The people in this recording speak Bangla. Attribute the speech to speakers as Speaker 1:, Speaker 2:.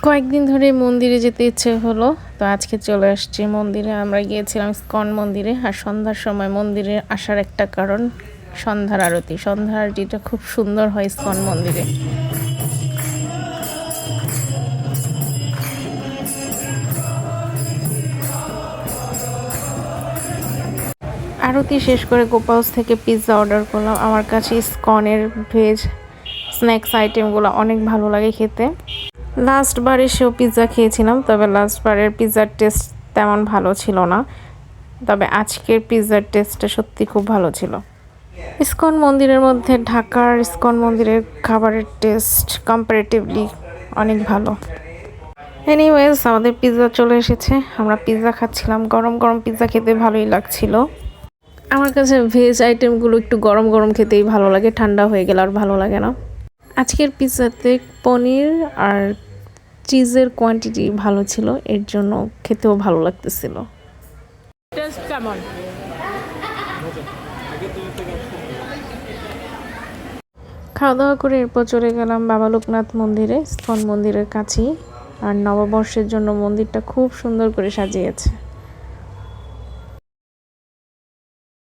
Speaker 1: কয়েকদিন ধরে মন্দিরে যেতে ইচ্ছে হলো, তো আজকে চলে আসছি মন্দিরে। আমরা গিয়েছিলাম ইসকন মন্দিরে। আর সন্ধ্যার সময় মন্দিরে আসার একটা কারণ সন্ধ্যার আরতি। সন্ধ্যার আরতিটা খুব সুন্দর হয় ইসকন মন্দিরে। আরতি শেষ করে গোপালস থেকে পিৎজা অর্ডার করলাম। আমার কাছে ইসকনের ভেজ স্ন্যাক্স আইটেমগুলো অনেক ভালো লাগে খেতে। লাস্ট বার এসেও পিৎজা খেয়েছিলাম, তবে লাস্ট বারের পিৎজার টেস্ট তেমন ভালো ছিল না। তবে আজকের পিৎজার টেস্টটা সত্যি খুব ভালো ছিল। ইসকন মন্দিরের মধ্যে ঢাকার ইসকন মন্দিরের খাবারের টেস্ট কম্পারেটিভলি অনেক ভালো। এনিওয়েজ, আমাদের পিৎজা চলে এসেছে। আমরা পিৎজা খাচ্ছিলাম। গরম গরম পিৎজা খেতে ভালোই লাগছিল। আমার কাছে ভেজ আইটেমগুলো একটু গরম গরম খেতেই ভালো লাগে, ঠান্ডা হয়ে গেলে আর ভালো লাগে না। আজকের পিৎজাতে পনির আর চিজের কোয়ান্টিটি ভালো ছিল, এর জন্য খেতেও ভালো লাগতেছিল। টেস্ট কেমন? খাওয়া দাওয়া করে এরপর চলে গেলাম বাবা লোকনাথ মন্দিরে, ইসকন মন্দিরের কাছেই। আর নববর্ষের জন্য মন্দিরটা খুব সুন্দর করে সাজিয়েছে।